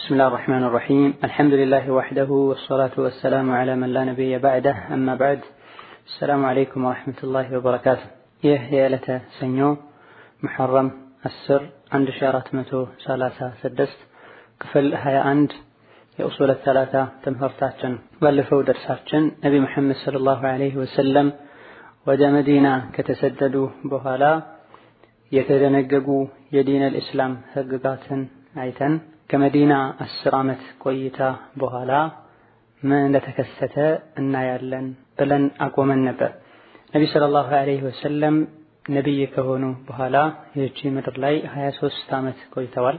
بسم الله الرحمن الرحيم الحمد لله وحده والصلاة والسلام على من لا نبي بعده أما بعد السلام عليكم ورحمة الله وبركاته يا لتا سنيو محرم السر عند شارات متو سالاسة سدست كفل هيا عند يأصول الثلاثة تمهرتاتشن والفو درساتشن نبي محمد صلى الله عليه وسلم ودا مدينة كتسددوا بهالا يتدنققوا يدين الإسلام هققاتن عيتن كمدينة 10 ዓመት ቆይታ በኋላ ምን እንደተከሰተ እናያለን ብለን አቆመን ነበር። ነብዩ ሰለላሁ ዐለይሂ ወሰለም ነብይ ከሆኑ በኋላ ይህች ምድር ላይ 23 ዓመት ቆይተዋል።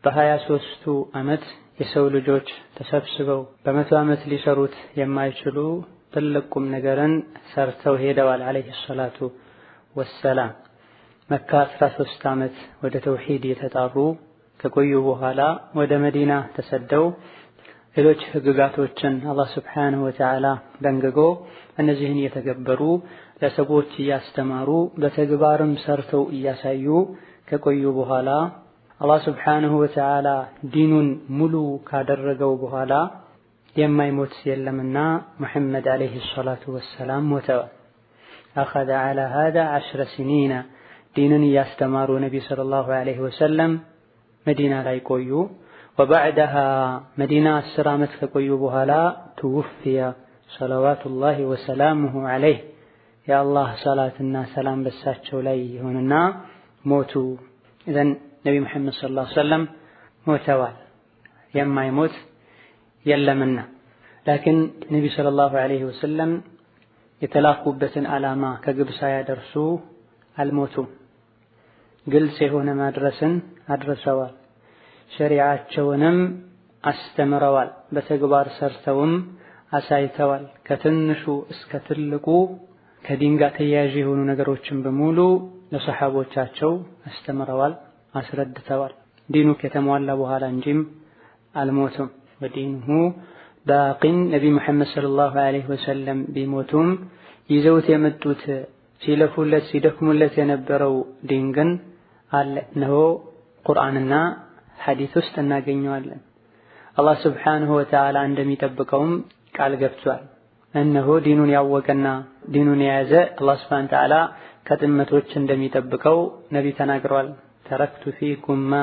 በ23ቱ ዓመት የሰው ልጆች ተሰብስበው በመቶ ዓመት ሊሰሩት የማይችሉ ትልቁም ነገርን ሰርተው ሄደዋል ዐለይሂ ሰላቱ ወሰላም። መካ 13 ዓመት ወደ ተውሂድ የተጣሩ ከቆዩ በኋላ ወደ መዲና ተሰደው ሌሎች ህግጋቶችን አላህ Subhanahu Wa Ta'ala ደንግጎ እነዚህን እየተገበሩ ለሰዎች እያስተማሩ በተግባርም ሰርተው እያሳዩ ከቆዩ በኋላ አላህ Subhanahu Wa Ta'ala ዲኑን ሙሉ ካደረገው በኋላ የማይሞት የለምና መሐመድ አለይሂ ሰላቱ ወሰላም ሞተው أخذ على هذا 10 سنين ዲንን እያስተማሩ ነብዩ ሰለላሁ ዐለይሂ ወሰለም መዲና ላይ ቆዩ። وبعدها مدينة 10 ዓመት ከቆዩ በኋላ توفي صلوات الله وسلامه عليه يا الله صلاتنا سلام በሳቸው ላይ ይሁንና ሞቱ። إذن نبي محمد صلى الله عليه وسلم ሞተዋል የማይሞት የለምና لكن نبي صلى الله عليه وسلم የተላኩበትን ዓላማ ከግብ ሳያደርሱ አልሞቱም። ግልጽ የሆነ ማድረስን አድርሰዋል። ሸሪዓቸውንም አስተምረዋል። በተግባር ሰርተውም አሳይተዋል። ከትንሹ እስከ ትልቁ ከዲን ጋር ተያያዥ የሆኑ ነገሮችን በሙሉ ለሰሐቦቻቸው አስተምረዋል፣ አስረድተዋል። ዲኑ ከተሟላ በኋላ እንጂም አልሞቱም። ወዲንሁ ባቂን ነብይ መሐመድ ሰለላሁ ዐለይሂ ወሰለም ቢሞቱም ይዘውት የመጡት ሲለፉለት ሲደክሙለት የነበረው ዲን ግን አለ። ነው ቁርአንና ሐዲስ ውስጥ እናገኘዋለን። አላህ Subhanahu Wa Ta'ala እንደሚጠብቀውም ቃል ገብቷል። እነሆ ዲኑን ያወቀና ዲኑን የያዘ አላህ Subhanahu Wa Ta'ala ከጥመቶች እንደሚጠብቀው ነብይ ተናግረዋል። ተረክቱ ፊኩም ማ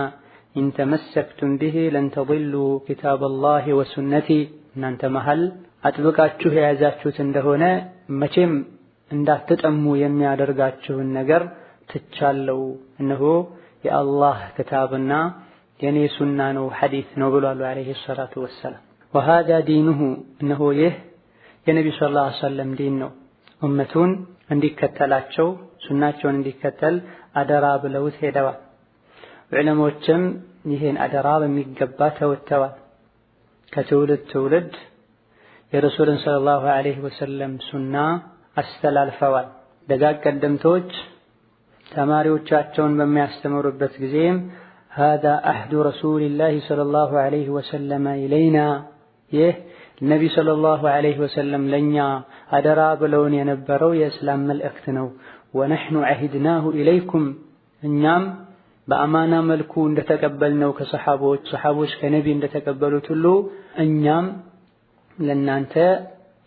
ኢን ተመሰክቱም ቢሂ ለን ተضሉ ኪታበላሂ ወሱነቲ እናንተ መሃል አጥብቃችሁ የያዛችሁት እንደሆነ መቼም እንዳትጠሙ የሚያደርጋችሁን ነገር ትቻለው። እነሆ የአላህ ክታብና የኔ ሱና ነው ሐዲስ ነው ብሏል አለይሂ ሰላቱ ወሰላም። وهذا دينه እነሆ ይህ የነብዩ ሰለላሁ ዐለይሂ ወሰለም ዲን ነው። ኡመቱን እንዲከተላቸው ሱናቸውን እንዲከተል አደራ ብለውት ሄደዋል። ዑለሞችም ይሄን አደራ በሚገባ ተወጥተዋል። ከትውልድ ትውልድ የረሱልን ሰለላሁ ዐለይሂ ወሰለም ሱና አስተላልፈዋል። ደጋግ ቀደምቶች ተማሪዎቻቸውን በሚያስተምሩበት ጊዜም هذا عهد رسول الله صلى الله عليه وسلم إلينا ይህ ነብዩ ሰለላሁ ዐለይሂ ወሰለም ለኛ አደራ ብለውን የነበረው የእስላም መልእክት ነው። ونحن عهدناه إليكم እኛም በአማና መልኩ እንደተቀበልነው ከሰሐቦች ከነብይ እንደተቀበሉት ሁሉ እኛም ለናንተ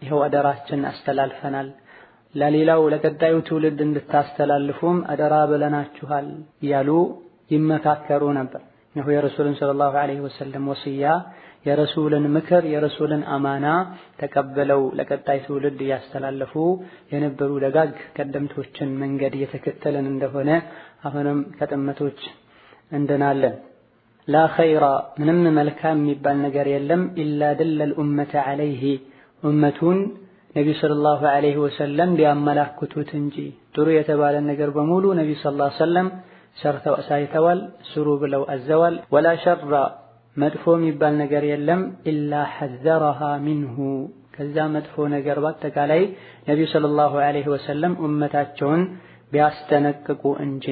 ይሄው አደራችን አስተላልፈናል። ለሌላው ለቀጣዩ ትውልድ እንድታስተላልፉም አደራ ብለናችኋል ያሉ ይመካከሩ ነበር። ነው የረሱልን ሰለላሁ ዐለይሂ ወሰለም ወሲያ የረሱልን ምክር የረሱልን አማና ተቀበለው ለቀጣይ ትውልድ ያስተላልፉ የነበሩ ደጋግ ቀደምቶችን መንገድ የተከተለን እንደሆነ አሁንም ከጥመቶች እንደናለን። ላ ኸይራ ምንም መልካም የሚባል ነገር የለም ኢላ ደለል ኡመተ ዐለይሂ ኡመቱን ነብዩ ሰለላሁ ዐለይሂ ወሰለም ሊያመላክቱት እንጂ ጥሩ የተባለ ነገር በሙሉ ነብዩ ሰለላሁ ዐለይሂ ወሰለም ሰርተው አሳይተዋል፣ ስሩ ብለው አዘዋል። ወላ ሸራ መጥፎ የሚባል ነገር የለም ኢላ ሐዘረሃ ሚንሁ ከዛ መጥፎ ነገር በአጠቃላይ ነብዩ ሰለላሁ ዐለይሂ ወሰለም ኡመታቸውን ቢያስጠነቅቁ እንጂ።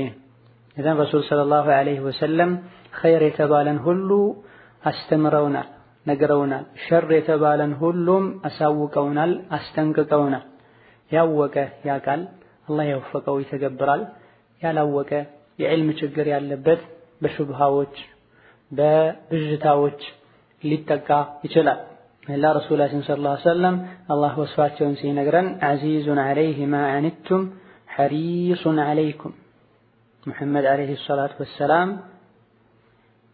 እዛን ረሱል ሰለላሁ ዐለይሂ ወሰለም ኸይር የተባለን ሁሉ አስተምረውናል፣ ነግረውናል። ሸር የተባለን ሁሉም አሳውቀውናል፣ አስጠንቅቀውናል። ያወቀ ያቃል፣ አላህ የወፈቀው ይተገብራል። ያላወቀ የዕልም ችግር ያለበት በሹብሃዎች በብዥታዎች ሊጠቃ ይችላል። ላ ረሱላችን ሰለላሁ ዐለይሂ ወሰለም አላህ ወስፋቸውን ሲነግረን ዐዚዙን ዐለይሂ ማ ዐኒቱም ሐሪሱን ዐለይኩም። ሙሐመድ ዐለይሂ ሰላቱ ወሰላም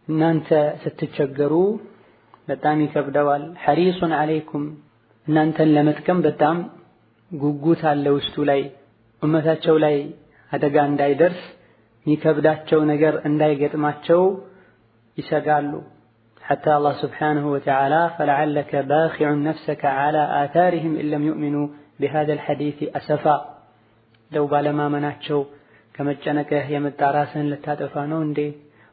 እናንተ ስትቸገሩ በጣም ይከብደዋል። ሐሪሱን ዐለይኩም እናንተን ለመጥቀም በጣም ጉጉት አለ ውስጡ ላይ። ኡመታቸው ላይ አደጋ እንዳይደርስ የሚከብዳቸው ነገር እንዳይገጥማቸው ይሰጋሉ። حتى الله سبحانه وتعالى فلعلك باخع نفسك على آثارهم إن لم يؤمنوا بهذا الحديث أسفا لو بالما مناتشو كما جنكه يمتاراسن لتاتفانو اندي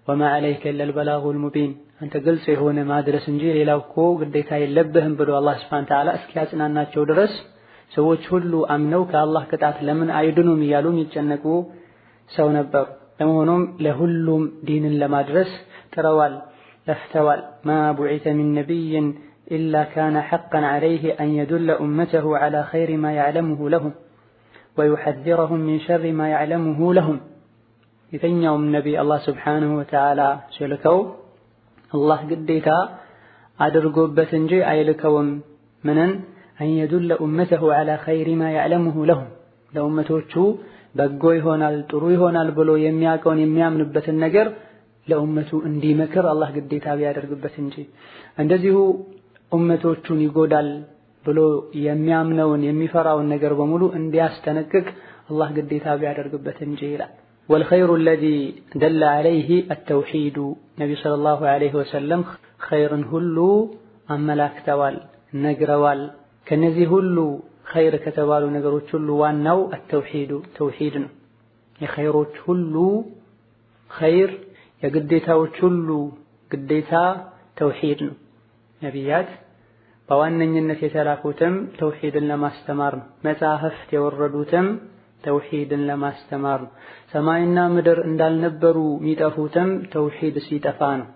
وما عليك إلا البلاغ المبين أنت قلت هنا ما درس انجيل لو كو قديتا يلبهم بدو الله سبحانه وتعالى اسكياسنا ناتشو درس سوچ ሁሉ አምነው ከአላህ ቅጣት ለምን አይድኑም እያሉ የሚጨነቁ ሰው ነበሩ። ለመሆኑም ለሁሉም ዲንን ለማድረስ ጥረዋል፣ ለፍተዋል። ما بعث من نبي إلا كان حقا عليه أن يدل أمته على خير ما يعلمه لهم ويحذرهم من شر ما يعلمه لهم የትኛውም ነቢይ አላህ ስብሓንሁ ወተዓላ ሲልከው አላህ ግዴታ አድርጎበት እንጂ አይልከውም። ምንን أن يدل أمته على خير ما يعلمه لهم ለኡመቶቹ በጎ ይሆናል ጥሩ ይሆናል ብሎ የሚያውቀውን የሚያምንበትን ነገር ለኡመቱ እንዲመክር አላህ ግዴታ ቢያደርግበት እንጂ እንደዚሁ ኡመቶቹን ይጎዳል ብሎ የሚያምነውን የሚፈራውን ነገር በሙሉ እንዲያስጠነቅቅ አላህ ግዴታ ቢያደርግበት እንጂ ይላል። والخير الذي دل عليه التوحيد ነብዩ ሰለላሁ ዐለይሂ ወሰለም ኸይርን ሁሉ አመላክተዋል ነግረዋል። ከነዚህ ሁሉ ኸይር ከተባሉ ነገሮች ሁሉ ዋናው ተውሂድ ነው። የኸይሮች ሁሉ ኸይር የግዴታዎች ሁሉ ግዴታ ተውሂድ ነው። ነቢያት በዋነኝነት የተላኩትም ተውሂድን ለማስተማር ነው። መጻሕፍት የወረዱትም ተውሂድን ለማስተማር ነው። ሰማይና ምድር እንዳልነበሩ የሚጠፉትም ተውሂድ ሲጠፋ ነው።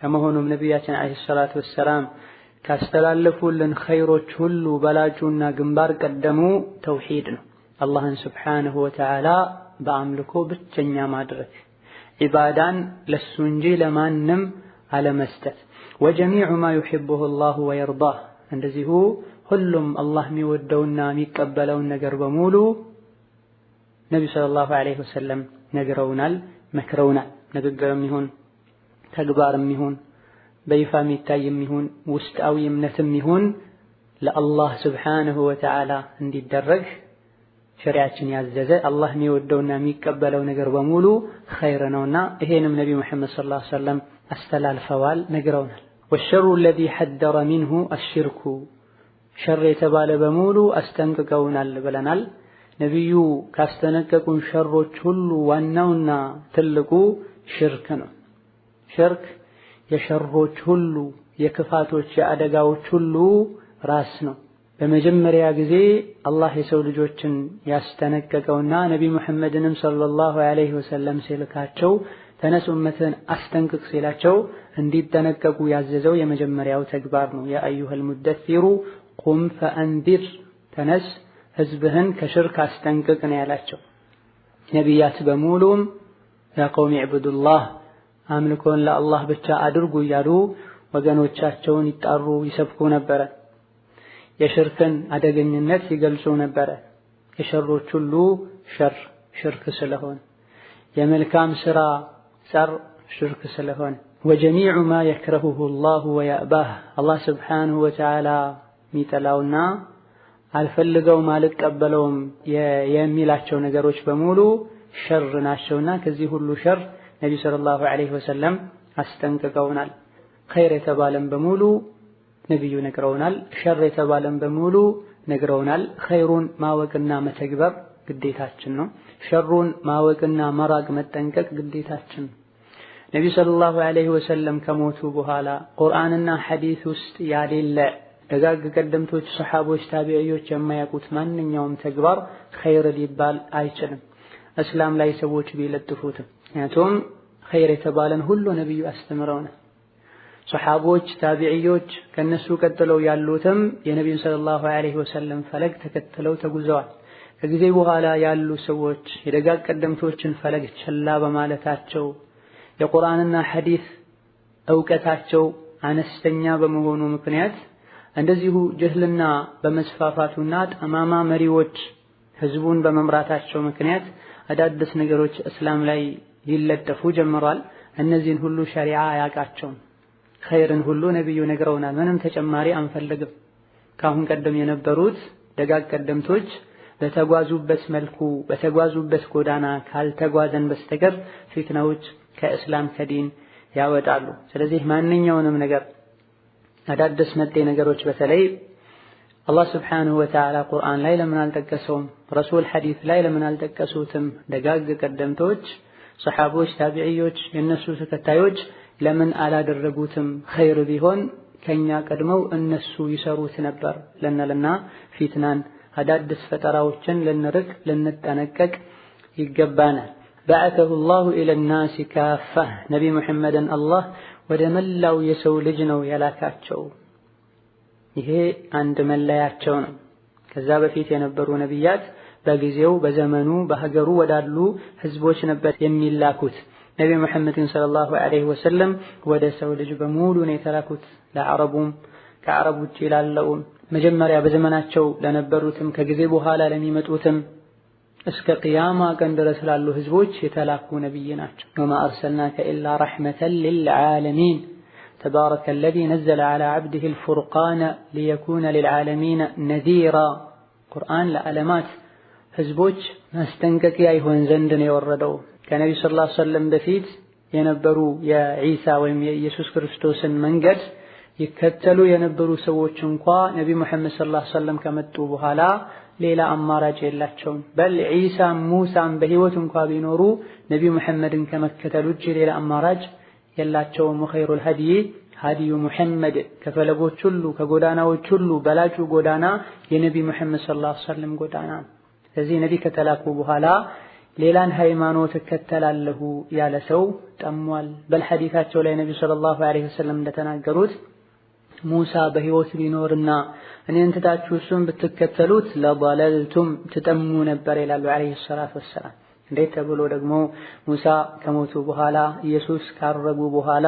ከመሆኑም ነቢያችን አለይሂ ሰላቱ ወሰላም ካስተላለፉልን ኸይሮች ሁሉ በላጩና ግንባር ቀደሙ ተውሂድ ነው። አላህን ስብሓንሁ ወተዓላ በአምልኮ ብቸኛ ማድረግ፣ ዒባዳን ለሱ እንጂ ለማንም አለመስጠት። ወጀሚዑ ማ ዩሒቡሁ አላሁ ወየርዳህ እንደዚሁ ሁሉም አላህ የሚወደውና የሚቀበለውን ነገር በሙሉ ነቢ ሰለላሁ ዐለይሂ ወሰለም ነግረውናል፣ መክረውናል። ንግግርም ይሁን ተግባርም ይሁን በይፋ የሚታይም ይሁን ውስጣዊ እምነትም ይሁን ለአላህ ስብሓንሁ ወተዓላ እንዲደረግ ሸሪዓችን ያዘዘ አላህ የሚወደውና የሚቀበለው ነገር በሙሉ ኸይር ነውና ይሄንም ነቢ ሙሐመድ ሰለላሁ ዐለይሂ ወሰለም አስተላልፈዋል፣ ነግረውናል። ወሸሩ አለዚ ሐደረ ሚንሁ አሽርኩ ሸር የተባለ በሙሉ አስጠንቅቀውናል ብለናል። ነቢዩ ካስጠነቀቁን ሸሮች ሁሉ ዋናውና ትልቁ ሽርክ ነው። ሽርክ የሸሮች ሁሉ የክፋቶች የአደጋዎች ሁሉ ራስ ነው። በመጀመሪያ ጊዜ አላህ የሰው ልጆችን ያስጠነቀቀውና ነቢ ሙሐመድንም ሰለላሁ ዐለይሂ ወሰለም ሲልካቸው ተነስ ኡመትን አስጠንቅቅ ሲላቸው እንዲጠነቀቁ ያዘዘው የመጀመሪያው ተግባር ነው። ያ አዩሀል ሙደሲሩ ቁም ፈአንዚር ተነስ ህዝብህን ከሽርክ አስጠንቅቅ ነው ያላቸው። ነቢያት በሙሉም ያ ቀውሚ ዕቡዱላህ አምልኮን ለአላህ ብቻ አድርጉ እያሉ ወገኖቻቸውን ይጣሩ ይሰብኩ ነበረ። የሽርክን አደገኝነት ይገልጹ ነበረ። የሸሮች ሁሉ ሸር ሽርክ ስለሆነ፣ የመልካም ስራ ጸር ሽርክ ስለሆነ፣ ወጀሚዑ ማ የክረሁሁ አላሁ ወየእባህ አላህ ስብሓንሁ ወተዓላ የሚጠላውና አልፈልገውም አልቀበለውም የሚላቸው ነገሮች በሙሉ ሸር ናቸውና ከዚህ ሁሉ ሸር ነቢ ሰለላሁ ዐለይሂ ወሰለም አስጠንቅቀውናል። ኸይር የተባለም በሙሉ ነቢዩ ነግረውናል። ሸር የተባለም በሙሉ ነግረውናል። ኸይሩን ማወቅና መተግበር ግዴታችን ነው። ሸሩን ማወቅና መራቅ መጠንቀቅ ግዴታችን ነው። ነቢ ሰለላሁ ዐለይሂ ወሰለም ከሞቱ በኋላ ቁርአንና ሐዲስ ውስጥ ያሌለ ደጋግ ቀደምቶች ሰሓቦች፣ ታቢዒዎች የማያውቁት ማንኛውም ተግባር ኸይር ሊባል አይችልም። እስላም ላይ ሰዎች ቢለጥፉትም ምክንያቱም ኸይር የተባለን ሁሉ ነቢዩ አስተምረውናል። ሰሓቦች፣ ታቢዒዎች ከነሱ ቀጥለው ያሉትም የነቢዩን ሰለላሁ ዐለይሂ ወሰለም ፈለግ ተከትለው ተጉዘዋል። ከጊዜ በኋላ ያሉ ሰዎች የደጋግ ቀደምቶችን ፈለግ ቸላ በማለታቸው የቁርአንና ሐዲስ ዕውቀታቸው አነስተኛ በመሆኑ ምክንያት እንደዚሁ ጅህልና በመስፋፋቱና ጠማማ መሪዎች ህዝቡን በመምራታቸው ምክንያት አዳዲስ ነገሮች እስላም ላይ ሊለጠፉ ጀምሯል። እነዚህን ሁሉ ሸሪዓ አያውቃቸውም። ኸይርን ሁሉ ነብዩ ነግረውናል። ምንም ተጨማሪ አንፈልግም። ካሁን ቀደም የነበሩት ደጋግ ቀደምቶች በተጓዙበት መልኩ በተጓዙበት ጎዳና ካልተጓዘን በስተቀር ፊትናዎች ከእስላም ከዲን ያወጣሉ። ስለዚህ ማንኛውንም ነገር አዳዲስ መጤ ነገሮች በተለይ አላህ ስብሓንሁ ወተዓላ ቁርአን ላይ ለምን አልጠቀሰውም? ረሱል ሐዲስ ላይ ለምን አልጠቀሱትም? ደጋግ ቀደምቶች ሰሓቦች፣ ታቢዕዮች፣ የእነሱ ተከታዮች ለምን አላደረጉትም? ኸይር ቢሆን ከኛ ቀድመው እነሱ ይሰሩት ነበር ልንልና ፊትናን አዳዲስ ፈጠራዎችን ልንርቅ ልንጠነቀቅ ይገባናል። በዐተሁ ላሁ ኢለ ናሲ ካፋ ነቢ ሙሐመድን አላህ ወደ መላው የሰው ልጅ ነው የላካቸው። ይሄ አንድ መለያቸው ነው። ከዛ በፊት የነበሩ ነቢያት በጊዜው በዘመኑ በሀገሩ ወዳሉ ህዝቦች ነበር የሚላኩት። ነቢ ሙሐመድን ሰለላሁ ዐለይሂ ወሰለም ወደ ሰው ልጅ በሙሉ ነው የተላኩት። ለዐረቡም ከዐረብ ውጭ ላለውም መጀመሪያ በዘመናቸው ለነበሩትም ከጊዜ በኋላ ለሚመጡትም እስከ ቂያማ ቀን ድረስ ላሉ ህዝቦች የተላኩ ነብይ ናቸው። ወማ አርሰልናከ ኢላ ረሕመተን ሊልዓለሚን ተባረከ አለዚ ነዘለ ዐላ ዐብዲሂ አልፉርቃነ ሊየኩነ ሊልዓለሚን ነዚራ። ቁርአን ለዓለማት ህዝቦች ማስጠንቀቂያ ይሆን ዘንድ ነው የወረደው። ከነቢ ሰለላሁ ዐለይሂ ወሰለም በፊት የነበሩ የዒሳ ወይም የኢየሱስ ክርስቶስን መንገድ ይከተሉ የነበሩ ሰዎች እንኳ ነቢ ሙሐመድ ሰለላሁ ዐለይሂ ወሰለም ከመጡ በኋላ ሌላ አማራጭ የላቸውም። በል ዒሳም ሙሳም በህይወት እንኳ ቢኖሩ ነቢ ሙሐመድን ከመከተል ውጭ ሌላ አማራጭ የላቸውም። ወኸይሩል ሀዲይ ሀዲዩ ሙሐመድ ከፈለጎች ሁሉ ከጎዳናዎች ሁሉ በላጩ ጎዳና የነቢ ሙሐመድ ሰለላሁ ዐለይሂ ወሰለም ጎዳና። ስለዚህ ነቢ ከተላኩ በኋላ ሌላን ሃይማኖት እከተላለሁ ያለ ሰው ጠሟል። በልሐዲታቸው ላይ ነቢ ሰለላሁ ዐለይሂ ወሰለም እንደተናገሩት ሙሳ በህይወት ቢኖርና እኔን ትታችሁ እሱን ብትከተሉት ለበለልቱም ትጠሙ ነበር ይላሉ ዐለይሂ ሰላቱ ወሰላም። እንዴት ተብሎ ደግሞ ሙሳ ከሞቱ በኋላ ኢየሱስ ካረጉ በኋላ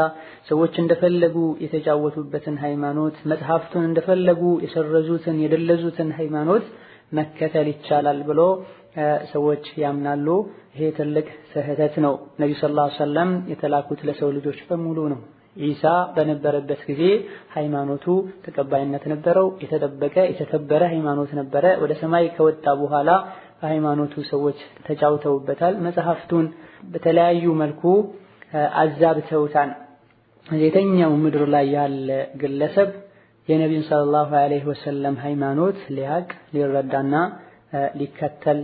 ሰዎች እንደፈለጉ የተጫወቱበትን ሃይማኖት መጽሐፍቱን እንደፈለጉ የሰረዙትን የደለዙትን ሃይማኖት መከተል ይቻላል ብሎ ሰዎች ያምናሉ። ይሄ ትልቅ ስህተት ነው። ነብዩ ሰለላሁ ዐለይሂ ወሰለም የተላኩት ለሰው ልጆች በሙሉ ነው። ኢሳ በነበረበት ጊዜ ሃይማኖቱ ተቀባይነት ነበረው። የተደበቀ የተከበረ ሃይማኖት ነበረ። ወደ ሰማይ ከወጣ በኋላ በሃይማኖቱ ሰዎች ተጫውተውበታል። መጽሐፍቱን በተለያዩ መልኩ አዛብተውታል። የተኛው ምድር ላይ ያለ ግለሰብ የነቢዩን ሰለላሁ ዐለይሂ ወሰለም ሃይማኖት ሊያቅ ሊረዳና ሊከተል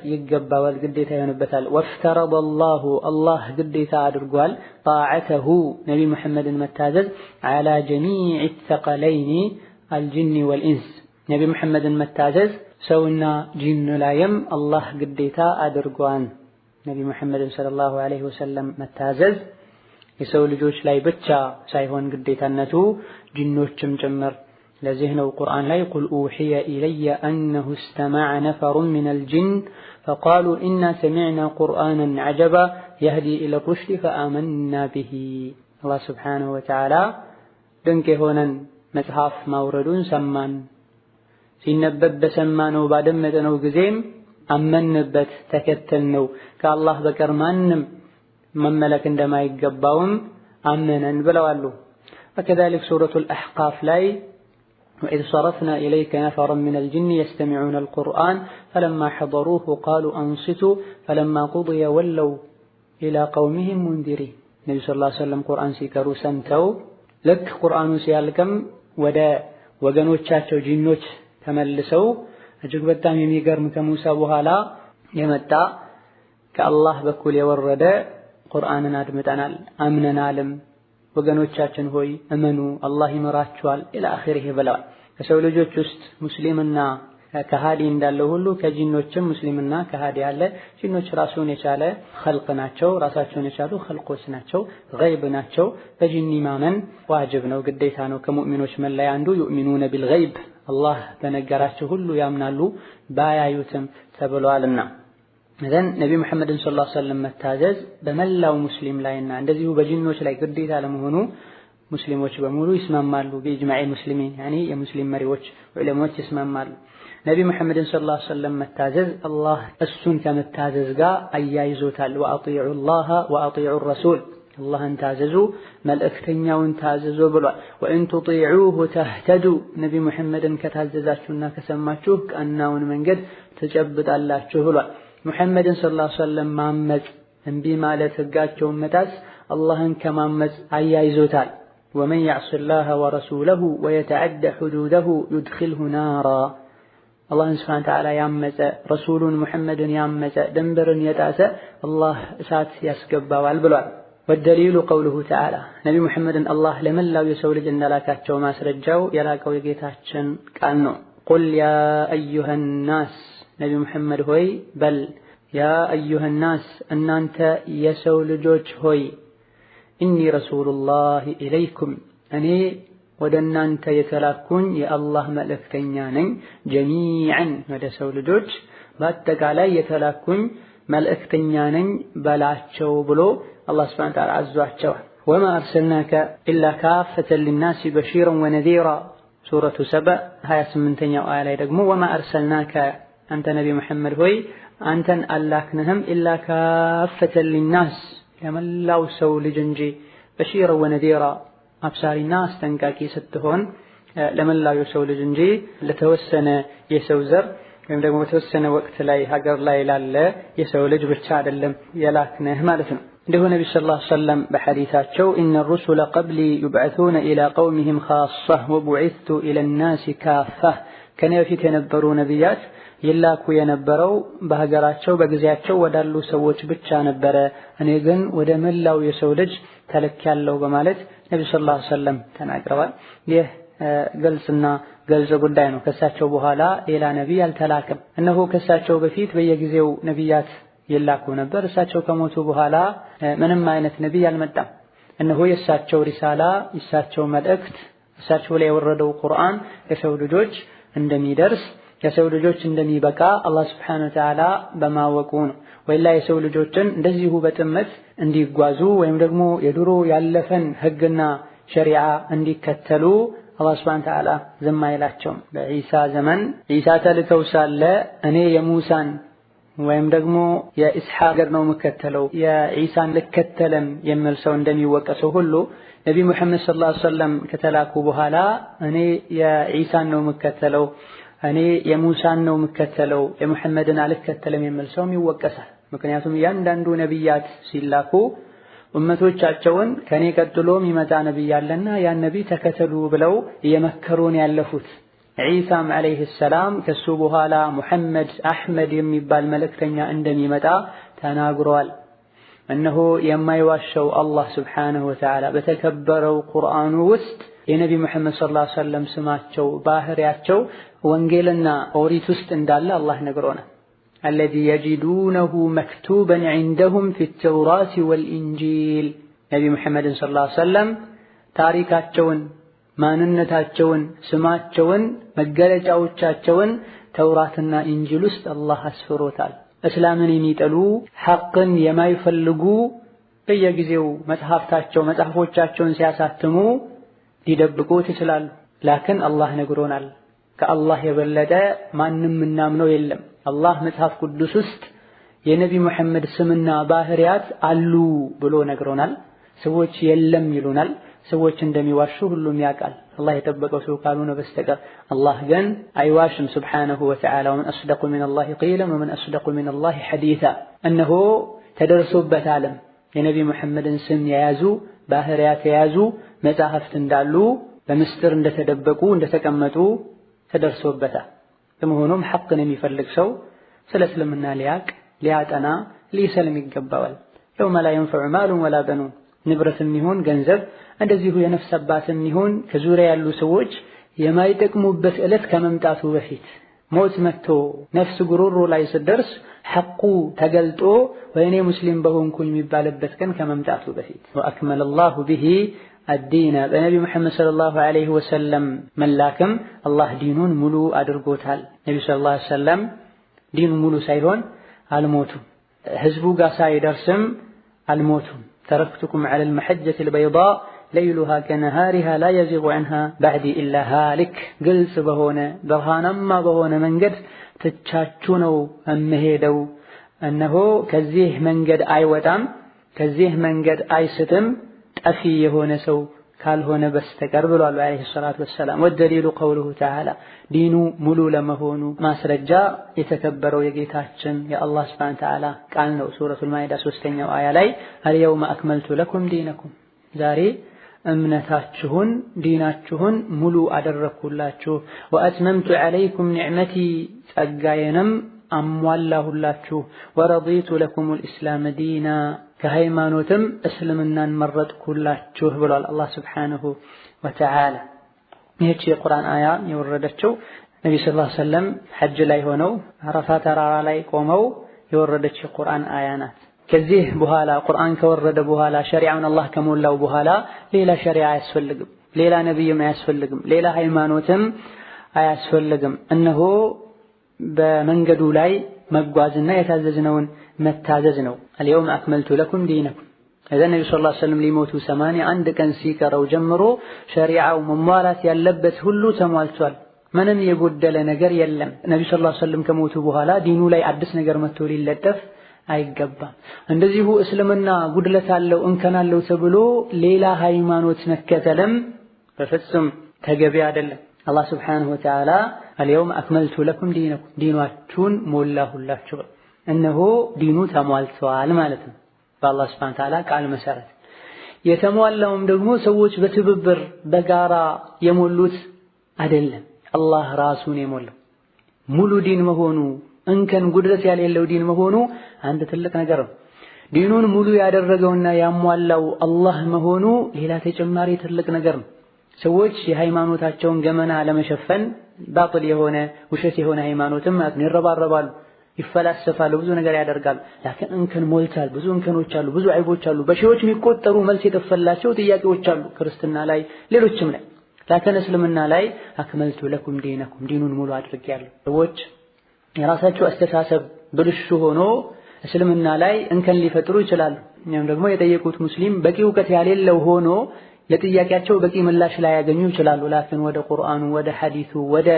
ይገባዋል፣ ግዴታ ይሆንበታል። ወፍተረደ አላሁ አላህ ግዴታ አድርጓል ጣዓተሁ ነቢ ሙሐመድን መታዘዝ ዐላ ጀሚዕ ተቀለይኒ አልጅኒ ወልኢንስ ነቢ ሙሐመድን መታዘዝ ሰውና ጂን ላይም አላህ ግዴታ አድርጓል። ነቢ ሙሐመድን ሰለላሁ ዐለይሂ ወሰለም መታዘዝ የሰው ልጆች ላይ ብቻ ሳይሆን ግዴታነቱ ጂኖችም ጭምር። ለዚህ ነው ቁርአን ላይ ቁል ኡሕየ ኢለየ አነሁ እስተመዐ ነፈሩን ሚነል ጂን ፈቃሉ ኢና ሰሚዕና ቁርአነን ዐጀባ የህዲ ኢለ ሩሽድ ፈአመና ቢሂ። አላህ ስብሓነሁ ወተዓላ ድንቅ የሆነን መጽሐፍ ማውረዱን ሰማን፣ ሲነበብ በሰማነው ባደመጥነው ጊዜም አመንበት ተከተልነው፣ ከአላህ በቀር ማንም መመለክ እንደማይገባውም አመነን ብለዋሉ። ወከዛሊክ ሱረቱል አሕቃፍ ላይ وإذ صرفنا إليك نفرا من الجن يستمعون القرآن فلما حضروه قالوا أنصتوا فلما قضي ولوا إلى قومهم منذرين النبي صلى الله عليه وسلم قرآن سيكروا سنتو لك قرآن سيالكم ودا وجنوቻቸው ጂኖች ተመልሰው እጅግ በጣም የሚገርም ከሙሳ በኋላ የመጣ ከአላህ በኩል የወረደ ቁርአንን አድምጠናል አምነናልም፣ ወገኖቻችን ሆይ እመኑ አላህ ይመራችኋል ኢላ አኺሪህ ብለዋል። ከሰው ልጆች ውስጥ ሙስሊምና ከሃዲ እንዳለው ሁሉ ከጂኖችም ሙስሊምና ከሃዲ አለ። ጂኖች ራሱን የቻለ ኸልቅ ናቸው፣ ራሳቸውን የቻሉ ኸልቆች ናቸው፣ ገይብ ናቸው። በጂኒ ማመን ዋጅብ ነው፣ ግዴታ ነው። ከሙእሚኖች መለያ አንዱ ዩእሚኑነ ቢልገይብ አላህ በነገራቸው ሁሉ ያምናሉ ባያዩትም ተብሏልና። እዘን ነቢ ሙሐመድን ሰለላሁ ዐለይሂ ወሰለም መታዘዝ በመላው ሙስሊም ላይና እንደዚሁ በጂኖች ላይ ግዴታ ለመሆኑ ሙስሊሞች በሙሉ ይስማማሉ በኢጅማዕ ሙስሊሚን የሙስሊም መሪዎች ዑለሞች ይስማማሉ። ነቢ ሙሐመድን ሰለላሁ ዐለይሂ ወሰለም መታዘዝ አላህ እሱን ከመታዘዝ ጋር አያይዞታል። ወአጢዑ ላህ ወአጢዑ ረሱል አላህን ታዘዙ መልእክተኛውን ታዘዙ ብሏል። ወኢን ቱጢዑሁ ተህተዱ ነቢ ሙሐመድን ከታዘዛችሁና ከሰማችሁ ቀናውን መንገድ ትጨብጣላችሁ ብሏል። ሙሐመድን ሰለላሁ ዐለይሂ ወሰለም ማመጽ እምቢ ማለት ህጋቸውን መጣስ አላህን ከማመጽ አያይዞታል። ወመን ያዕሲ ላህ ወረሱለሁ ወየተዐደ ሑዱደሁ ዩድኺልሁ ናራ አላህን ሱብሓነሁ ወተዓላ ያመፀ ረሱሉን ሙሐመድን ያመፀ ድንበርን የጣሰ አላህ እሳት ያስገባዋል ብሏል። ወደሊሉ ቀውሉሁ ተዓላ ነቢ ሙሐመድን አላህ ለመላው የሰው ልጅ እንደላካቸው ማስረጃው የላቀው የጌታችን ቃል ነው። ቁል ያ አዩሃ ናስ ነቢ ሙሐመድ ሆይ በል ያ አዩሃ ናስ እናንተ የሰው ልጆች ሆይ ኢኒ ረሱሉላሂ ኢለይኩም እኔ ወደ እናንተ የተላኩኝ የአላህ መልእክተኛ ነኝ። ጀሚዐን ወደ ሰው ልጆች በአጠቃላይ የተላኩኝ መልእክተኛ ነኝ በላቸው ብሎ አላህ ሱብሓነሁ ወተዓላ አዟቸዋል። ወማ አርሰልናከ ኢላ ካፈተን ሊናሲ በሺረን ወነዚራ ሱረቱ ሰበእ 28ኛው አያ ላይ ደግሞ ወማ አርሰልናከ አንተ ነቢ ሙሐመድ ሆይ አንተን አላክንህም ኢላ ካፈተን ሊናስ ለመላው ሰው ልጅ እንጂ በሺረን ወነዚራ አብሳሪና አስጠንቃቂ ስትሆን ለመላው የሰው ልጅ እንጂ ለተወሰነ የሰው ዘር ወይም ደግሞ በተወሰነ ወቅት ላይ ሀገር ላይ ላለ የሰው ልጅ ብቻ አይደለም የላክነህ ማለት ነው። እንዲሁ ነቢ ሰለላሁ ዐለይሂ ወሰለም በሐዲታቸው ኢነ ሩሱለ ቀብሊ ዩብዐሱነ ኢላ ቀውሚሂም ኻሰህ ወቡዒስቱ ኢለ ናሲ ካፈህ ከኔ በፊት የነበሩ ነቢያት ይላኩ የነበረው በሀገራቸው በጊዜያቸው ወዳሉ ሰዎች ብቻ ነበረ፣ እኔ ግን ወደ መላው የሰው ልጅ ተልኬያለሁ በማለት ነቢ ሰለላሁ ዐለይሂ ወሰለም ተናግረዋል። ይህ ግልጽና ግልጽ ጉዳይ ነው። ከሳቸው በኋላ ሌላ ነቢይ አልተላከም። እነሆ ከሳቸው በፊት በየጊዜው ነቢያት ይላኩ ነበር። እሳቸው ከሞቱ በኋላ ምንም አይነት ነቢይ አልመጣም። እነሆ የእሳቸው ሪሳላ የእሳቸው መልእክት እሳቸው ላይ የወረደው ቁርአን የሰው ልጆች እንደሚደርስ የሰው ልጆች እንደሚበቃ አላህ ሱብሓነሁ ወተዓላ በማወቁ ነው። ወይላ የሰው ልጆችን እንደዚሁ በጥመት እንዲጓዙ ወይም ደግሞ የድሮ ያለፈን ህግና ሸሪዓ እንዲከተሉ አላህ ሱብሓነሁ ወተዓላ ዝም አይላቸውም። በዒሳ ዘመን ዒሳ ተልከው ሳለ እኔ የሙሳን ወይም ደግሞ የኢስሐቅ ነው የምከተለው የዒሳን ልከተለም የሚል ሰው እንደሚወቀሰው ሁሉ ነቢ ሙሐመድ ሰለላሁ ዐለይሂ ወሰለም ከተላኩ በኋላ እኔ የዒሳን ነው የምከተለው እኔ የሙሳን ነው የምከተለው የሙሐመድን አልከተለም የሚል ሰውም ይወቀሳል። ምክንያቱም እያንዳንዱ ነቢያት ሲላኩ ኡመቶቻቸውን ከኔ ቀጥሎ የሚመጣ ነቢይ አለና ያን ነቢይ ተከተሉ ብለው እየመከሩን ያለፉት። ዒሳም ዓለይሂ ሰላም ከሱ በኋላ ሙሐመድ አሕመድ የሚባል መልእክተኛ እንደሚመጣ ተናግሯል። እነሆ የማይዋሸው አላህ ሱብሓነሁ ወተዓላ በተከበረው ቁርአኑ ውስጥ የነቢ ሙሐመድ ሰለላሁ ዐለይሂ ወሰለም ስማቸው ባህሪያቸው ወንጌልና ኦሪት ውስጥ እንዳለ አላህ ነግሮናል። አለዚ የጂዱነሁ መክቱበን ዒንደሁም ፊተውራት ወልኢንጂል ነቢ ሙሐመድን ሰለላሁ ዐለይሂ ወሰለም ታሪካቸውን ማንነታቸውን ስማቸውን መገለጫዎቻቸውን ተውራትና ኢንጂል ውስጥ አላህ አስፍሮታል። እስላምን የሚጠሉ ሐቅን የማይፈልጉ በየጊዜው መጽሐፎቻቸውን ሲያሳትሙ ሊደብቁት ይችላሉ። ላኪን አላህ ነግሮናል። ከአላህ የበለጠ ማንም ምናምነው የለም። አላህ መጽሐፍ ቅዱስ ውስጥ የነቢ ሙሐመድ ስምና ባህሪያት አሉ ብሎ ነግሮናል። ሰዎች የለም ይሉናል። ሰዎች እንደሚዋሹ ሁሉም ያውቃል አላህ የጠበቀው ሰው ካልሆነ በስተቀር። አላህ ግን አይዋሽም ሱብሓነሁ ወተዓላ። ወመን አስደቁ ሚነላሂ ቂለን ወመን አስደቁ ሚነላሂ ሐዲሳ። እነሆ ተደርሶበታልም የነቢ ሙሐመድን ስም የያዙ ባህሪያት የያዙ መጽሐፍት እንዳሉ በምስጢር እንደተደበቁ እንደተቀመጡ ተደርሶበታል። በመሆኑም ሐቅን የሚፈልግ ሰው ስለ እስልምና ሊያቅ ሊያጠና ሊሰልም ይገባዋል። የውመ ላ የንፈዑ ማሉን ወላ በኑን ንብረትም ይሁን ገንዘብ እንደዚሁ የነፍስ አባትም ይሁን ከዙሪያ ያሉ ሰዎች የማይጠቅሙበት ዕለት ከመምጣቱ በፊት ሞት መጥቶ ነፍስ ጉሮሮ ላይ ስትደርስ ሐቁ ተገልጦ ወይኔ ሙስሊም በሆንኩኝ የሚባልበት ቀን ከመምጣቱ በፊት ወአክመለ ላሁ ቢሂ አዲነ በነቢ ሙሐመድ ሰለላሁ ዐለይሂ ወሰለም መላክም አላህ ዲኑን ሙሉ አድርጎታል። ነቢ ሰለላሁ ዐለይሂ ወሰለም ዲኑ ሙሉ ሳይሆን አልሞቱም። ህዝቡ ጋር ሳይደርስም አልሞቱም። ተረክቱኩም ዐለል መሐጀቲል በይዳ ለይሉሃ ከነሃሪሃ ላ የዚጉ ዐንሃ በዕዲ ኢላ ሃሊክ ግልጽ በሆነ ብርሃናማ በሆነ መንገድ ትቻችሁ ነው የምሄደው። እነሆ ከዚህ መንገድ አይወጣም፣ ከዚህ መንገድ አይስትም ጠፊ የሆነ ሰው ካልሆነ በስተቀር ብሏል አለይሂ ሰላቱ ወሰላም። ወደሊሉ ቀውሉሁ ተዓላ ዲኑ ሙሉ ለመሆኑ ማስረጃ የተከበረው የጌታችን የአላህ ሱብሓነሁ ወተዓላ ቃል ነው። ሱረቱል ማኢዳ 3ኛው አያ ላይ አልየውመ አክመልቱ ለኩም ዲነኩም ዛሬ እምነታችሁን ዲናችሁን ሙሉ አደረኩላችሁ፣ ወአትመምቱ ዐለይኩም ኒዕመቲ ጸጋዬንም አሟላሁላችሁ፣ ወረዲቱ ለኩሙል ኢስላመ ዲና ከሃይማኖትም እስልምናን መረጥኩላችሁ ብሏል አላህ ሱብሓነሁ ወተዓላ። ይህች የቁርአን አያ የወረደችው ነቢ ሰለላሁ ዐለይሂ ወሰለም ሐጅ ላይ ሆነው አረፋ ተራራ ላይ ቆመው የወረደች የቁርአን አያ ናት። ከዚህ በኋላ ቁርአን ከወረደ በኋላ ሸሪዓውን አላህ ከሞላው በኋላ ሌላ ሸሪዓ አያስፈልግም፣ ሌላ ነብይም አያስፈልግም፣ ሌላ ሃይማኖትም አያስፈልግም። እነሆ በመንገዱ ላይ መጓዝና የታዘዝነውን መታዘዝ ነው። አልየውም አክመልቱ ለኩም ዲነኩም። እዛ ነብዩ ሰለላሁ ዐለይሂ ወሰለም ሊሞቱ 81 ቀን ሲቀረው ጀምሮ ሸሪዓው መሟላት ያለበት ሁሉ ተሟልቷል። ምንም የጎደለ ነገር የለም። ነብዩ ሰለላሁ ዐለይሂ ወሰለም ከሞቱ በኋላ ዲኑ ላይ አዲስ ነገር መጥቶ ሊለጠፍ አይገባም። እንደዚሁ እስልምና ጉድለት አለው እንከን አለው ተብሎ ሌላ ሃይማኖት መከተልም በፍጹም ተገቢ አይደለም። አላህ ሱብሓነሁ ወተዓላ አልየውም አክመልቱ ለኩም ዲነኩም ዲናችሁን ሞላሁላችሁ፣ እነሆ ዲኑ ተሟልቷል ማለት ነው በአላህ ሱብሓነሁ ወተዓላ ቃል መሰረት። የተሟላውም ደግሞ ሰዎች በትብብር በጋራ የሞሉት አይደለም፣ አላህ ራሱን የሞላው ሙሉ ዲን መሆኑ እንከን ጉድለት ያሌለው ዲን መሆኑ አንድ ትልቅ ነገር ነው። ዲኑን ሙሉ ያደረገውና ያሟላው አላህ መሆኑ ሌላ ተጨማሪ ትልቅ ነገር ነው። ሰዎች የሃይማኖታቸውን ገመና ለመሸፈን ባጥል የሆነ ውሸት የሆነ ሃይማኖትም ይረባረባሉ፣ ይፈላሰፋሉ፣ ብዙ ነገር ያደርጋሉ። ላኪን እንከን ሞልቷል፣ ብዙ እንከኖች አሉ፣ ብዙ አይቦች አሉ፣ በሺዎች የሚቆጠሩ መልስ የጠፈላቸው ጥያቄዎች አሉ ክርስትና ላይ ሌሎችም ላይ። ላኪን እስልምና ላይ አክመልቱ ለኩም ዲነኩም ዲኑን ሙሉ አድርጌያለሁ። ሰዎች የራሳቸው አስተሳሰብ ብልሹ ሆኖ እስልምና ላይ እንከን ሊፈጥሩ ይችላሉ። እኛም ደግሞ የጠየቁት ሙስሊም በቂ እውቀት ያሌለው ሆኖ ለጥያቄያቸው በቂ ምላሽ ላይ ያገኙ ይችላሉ። ላኪን ወደ ቁርአኑ፣ ወደ ሐዲሱ፣ ወደ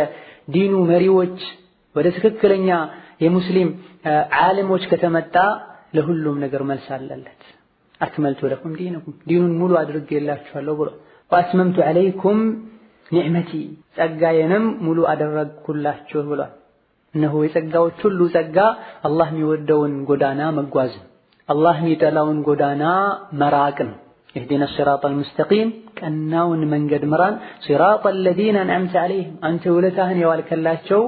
ዲኑ መሪዎች፣ ወደ ትክክለኛ የሙስሊም ዓሊሞች ከተመጣ ለሁሉም ነገር መልስ አለለት። አክመልቱ ለኩም ዲነኩም ዲኑን ሙሉ አድርጌላችኋለሁ ብሎ ወአትመምቱ ዐለይኩም ኒዕመቲ ጸጋዬንም ሙሉ አደረግኩላችሁ ብሏል። እነሆ የጸጋዎች ሁሉ ጸጋ አላህ የሚወደውን ጎዳና መጓዝ፣ አላህ የሚጠላውን ጎዳና መራቅ ነው። اهدنا الصراط المستقيم ቀናውን መንገድ ምራን صراط الذين انعمت عليهم አንተ ውለታህን የዋልከላቸው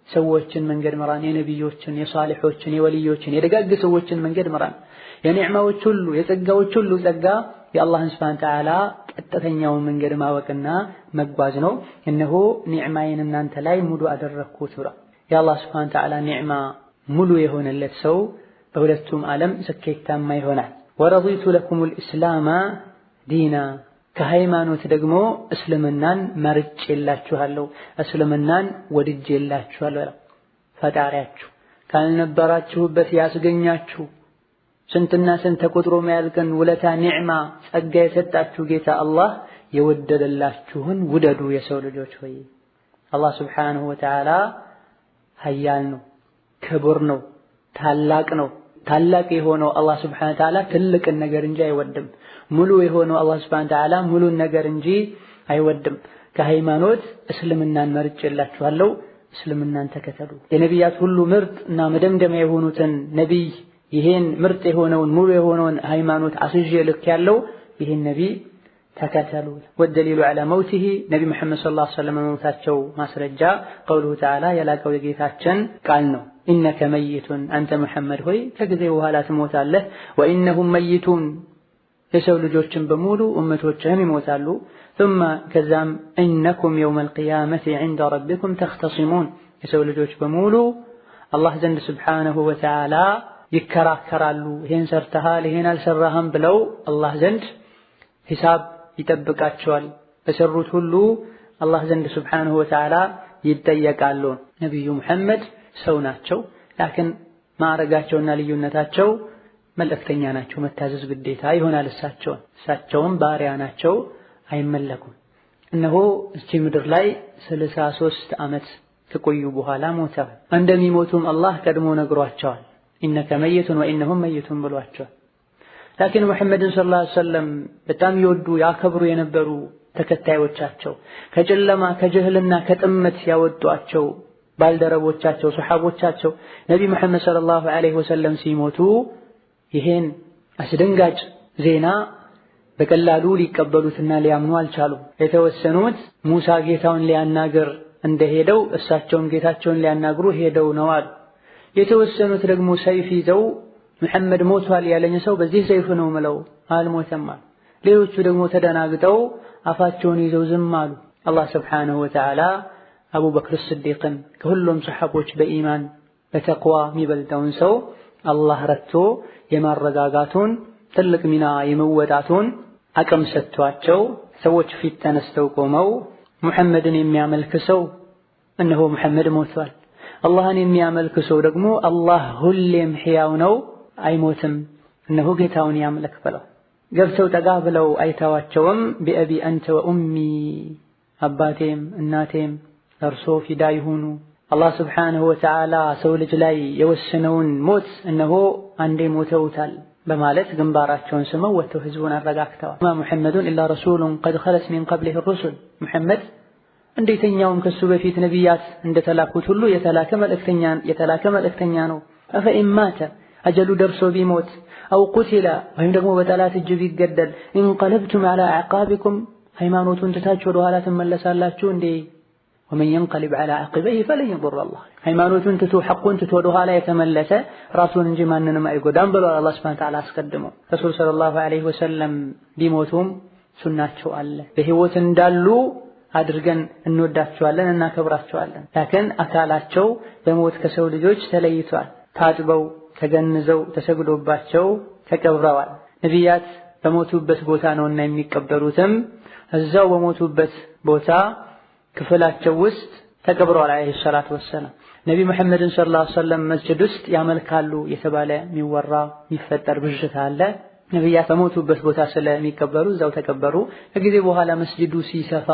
ሰዎችን መንገድ ምራን፣ የነብዮችን፣ የሷሊሖችን፣ የወልዮችን፣ የደጋግ ሰዎችን መንገድ ምራን። የኒዕማዎች ሁሉ የጸጋዎች ሁሉ ጸጋ የአላህን ሱብሓነሁ ወተዓላ ቀጥተኛውን መንገድ ማወቅና መጓዝ ነው። እነሆ ኒዕማዬን እናንተ ላይ ሙሉ አደረግኩት ብሏል። የአላህ ሱብሓነሁ ወተዓላ ኒዕማ ሙሉ የሆነለት ሰው በሁለቱም ዓለም ስኬታማ ይሆናል። ወረዲቱ ለኩሙል ኢስላመ ዲና ከሃይማኖት ደግሞ እስልምናን መርጬላችኋለሁ፣ እስልምናን ወድጄላችኋለሁ። ፈጣሪያችሁ ካልነበራችሁበት ያስገኛችሁ ስንትና ስንት ተቆጥሮ ማያልቅን ውለታ ኒዕማ ጸጋ የሰጣችሁ ጌታ አላህ የወደደላችሁን ውደዱ የሰው ልጆች ሆይ። አላህ ሱብሓነሁ ወተዓላ ኃያል ነው፣ ክቡር ነው፣ ታላቅ ነው። ታላቅ የሆነው አላህ ሱብሓነሁ ወተዓላ ትልቅን ነገር እንጂ አይወድም። ሙሉ የሆነው አላህ ሱብሓነሁ ወተዓላ ሙሉን ነገር እንጂ አይወድም። ከሃይማኖት እስልምናን መርጬላችኋለሁ፣ እስልምናን ተከተሉ። የነቢያት ሁሉ ምርጥ እና መደምደሚያ የሆኑትን ነቢይ ይሄን ምርጥ የሆነውን ሙሉ የሆነውን ሃይማኖት አስይዤ ልኬያለሁ፣ ይሄን ነቢይ ተከተሉ። ወደሊሉ ዐላ መውቲሂ ነቢ መሐመድ ሰለላሁ ዐለይሂ ወሰለም መሞታቸው ማስረጃ ቀውሉሁ ተዓላ የላከው የጌታችን ቃል ነው። ኢነከ መይቱን አንተ መሐመድ ሆይ ከጊዜ በኋላ ትሞታለህ። ወኢነሁም መይቱን የሰው ልጆችን በሙሉ እመቶችህም ይሞታሉ። ثم ከዛም ኢነኩም የውመል ቂያመቲ ዐንደ ረቢኩም ተኽተሲሙን የሰው ልጆች በሙሉ አላህ ዘንድ ሱብሓነሁ ወተዓላ ይከራከራሉ። ይሄን ሰርተሃል ይሄን አልሰራህም ብለው አላህ ዘንድ ሂሳብ ይጠብቃቸዋል። በሰሩት ሁሉ አላህ ዘንድ ሱብሓነሁ ወተዓላ ይጠየቃሉ። ነቢዩ ሙሐመድ ሰው ናቸው፣ ላኪን ማዕረጋቸውና ልዩነታቸው መልእክተኛ ናቸው፣ መታዘዝ ግዴታ ይሆናል። እሳቸውም ባሪያ ናቸው፣ አይመለኩም። እነሆ እቺ ምድር ላይ 33 ዓመት ከቆዩ በኋላ ሞተዋል። እንደሚሞቱም አላህ ቀድሞ ነግሯቸዋል። ኢነከ መይቱን ወኢነሁም መይቱን ብሏቸዋል። ላኪን ሙሐመድን ሰለላሁ ዐለይሂ ወሰለም በጣም ይወዱ ያከብሩ የነበሩ ተከታዮቻቸው ከጨለማ ከጀህልና ከጥመት ያወጧቸው ባልደረቦቻቸው ሱሐቦቻቸው ነቢ መሐመድ ሰለላሁ ዐለይሂ ወሰለም ሲሞቱ ይሄን አስደንጋጭ ዜና በቀላሉ ሊቀበሉትና ሊያምኑ አልቻሉም። የተወሰኑት ሙሳ ጌታውን ሊያናገር እንደሄደው እሳቸውም ጌታቸውን ሊያናግሩ ሄደው ነው አሉ። የተወሰኑት ደግሞ ሰይፍ ይዘው መሐመድ ሞቷል ያለኝ ሰው በዚህ ሰይፍ ነው ምለው አልሞተም አሉ። ሌሎቹ ደግሞ ተደናግጠው አፋቸውን ይዘው ዝም አሉ። አላህ ሱብሓነሁ ወተዓላ አቡበክር ስዲቅን ከሁሉም ሰሐቦች በኢማን በተቅዋ የሚበልጠውን ሰው አላህ ረድቶ የማረጋጋቱን ትልቅ ሚና የመወጣቱን አቅም ሰጥቷቸው ሰዎች ፊት ተነስተው ቆመው ሙሐመድን የሚያመልክ ሰው እነሆ ሙሐመድ ሞቷል፣ አላህን የሚያመልክ ሰው ደግሞ አላህ ሁሌም ሕያው ነው አይሞትም፣ እነሆ ጌታውን ያምልክ ብለው ገብተው ጠጋ ብለው አይተዋቸውም። ቢአቢ አንተ ወኡሚ አባቴም እናቴም እርሶ ፊዳ ይሁኑ፣ አላህ ስብሓንሁ ወተዓላ ሰው ልጅ ላይ የወሰነውን ሞት እነሆ አንዴ ሞተውታል በማለት ግንባራቸውን ስመው ወጥተው ህዝቡን አረጋግተዋል። ማ ሙሐመዱን ኢላ ረሱሉን ቀድ ኸለት ሚን ቀብሊሂ ሩሱል ሙሐመድ እንዴተኛውም ከሱ በፊት ነቢያት እንደተላኩት ሁሉ የተላከ መልእክተኛ ነው። አፈኢን ማተ አጀሉ ደርሶ ቢሞት አው ቁቲላ ወይም ደግሞ በጠላት እጅ ቢገደል እንቀለብቱም ዐላ አዕቃቢኩም ሃይማኖቱን ትታችሁ ወደ ኋላ ትመለሳላችሁ እንዴ? ወመን የንቀሊብ ዐላ ዓቂበይሂ ፈለን የዱረ አላህ ሃይማኖቱን ትቶ ሐቁን ትቶ ወደ ኋላ የተመለሰ ራሱን እንጂ ማንንም አይጎዳም ብሏል አላህ ሱብሓነሁ ወተዓላ አስቀድሞ። ረሱል ሰለላሁ ዐለይሂ ወሰለም ቢሞቱም ሱናቸው አለ። በህይወት እንዳሉ አድርገን እንወዳቸዋለን እናከብራቸዋለን። ላኪን አካላቸው በሞት ከሰው ልጆች ተለይቷል። ታጥበው ተገንዘው ተሰግዶባቸው ተቀብረዋል። ነቢያት በሞቱበት ቦታ ነውና የሚቀበሩትም እዛው በሞቱበት ቦታ ክፍላቸው ውስጥ ተቀብረዋል አለይሂ ሰላቱ ወሰላም። ነቢ መሐመድን ሰለላሁ ዐለይሂ ወሰለም መስጂድ ውስጥ ያመልካሉ የተባለ የሚወራ የሚፈጠር ብዥታ አለ። ነቢያት በሞቱበት ቦታ ስለሚቀበሩ እዛው ተቀበሩ። ከጊዜ በኋላ መስጂዱ ሲሰፋ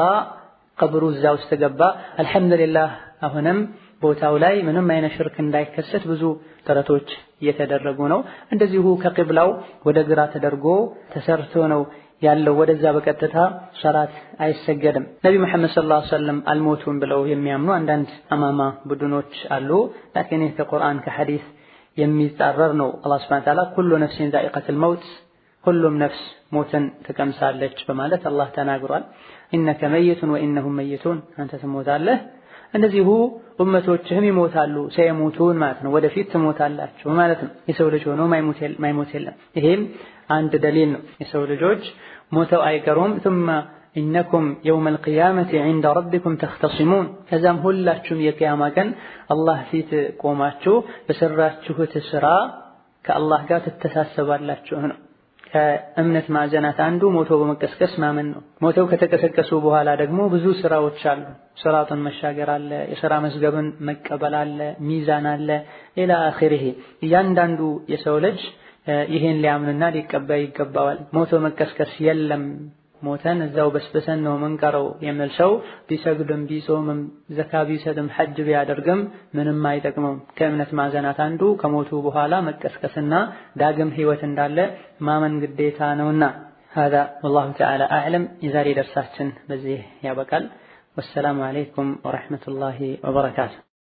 ቀብሩ እዛ ውስጥ ገባ። አልሐምዱሊላህ አሁንም ቦታው ላይ ምንም አይነት ሽርክ እንዳይከሰት ብዙ ጥረቶች እየተደረጉ ነው። እንደዚሁ ከቂብላው ወደ ግራ ተደርጎ ተሰርቶ ነው ያለው። ወደዛ በቀጥታ ሶላት አይሰገድም። ነቢ መሐመድ ሰለላሁ ዐለይሂ ወሰለም አልሞቱም ብለው የሚያምኑ አንዳንድ አማማ ቡድኖች አሉ። ላኪን ከቁርአን ከሐዲስ የሚጻረር ነው። አላህ ሱብሓነሁ ወተዓላ ኩሉ ነፍሲን ዛኢቀቱል መውት ሁሉም ነፍስ ሞትን ትቀምሳለች በማለት አላህ ተናግሯል። ኢነከ መይቱን ወኢነሁም መይቱን አንተ ትሞታለህ፣ እንደዚሁ ኡመቶችህም ይሞታሉ፣ ሰየሙቱን ማለት ነው ወደፊት ትሞታላችሁ ማለት ነው። የሰው ልጅ ሆኖ ማይሞት የለም። ይሄም አንድ ደሊል ነው። የሰው ልጆች ሞተው አይቀሩም። ثم ኢነኩም የውመል ቂያመቲ ዒንደ ረቢኩም ተኽተሲሙን ከዛም ሁላችሁም የቂያማ ቀን አላህ ፊት ቆማችሁ በሰራችሁት ስራ ከአላህ ጋር ትተሳሰባላችሁ ነው። ከእምነት ማዕዘናት አንዱ ሞቶ በመቀስቀስ ማመን ነው። ሞተው ከተቀሰቀሱ በኋላ ደግሞ ብዙ ስራዎች አሉ። ሶላቱን መሻገር አለ፣ የሥራ መዝገብን መቀበል አለ፣ ሚዛን አለ፣ ኢላ አኺሪሂ። እያንዳንዱ የሰው ልጅ ይሄን ሊያምንና ሊቀበል ይገባዋል። ሞቶ መቀስቀስ የለም፣ ሞተን እዛው በስበሰን ነው መንቀረው የሚል ሰው ቢሰግድም ቢጾምም ዘካ ቢሰጥም ሐጅ ቢያደርግም ምንም አይጠቅመውም። ከእምነት ማዕዘናት አንዱ ከሞቱ በኋላ መቀስቀስና ዳግም ህይወት እንዳለ ማመን ግዴታ ነውና። هذا والله تعالى أعلم። የዛሬ ደርሳችን በዚህ ያበቃል። ወሰላሙ አለይኩም ወራህመቱላሂ ወበረካቱሁ።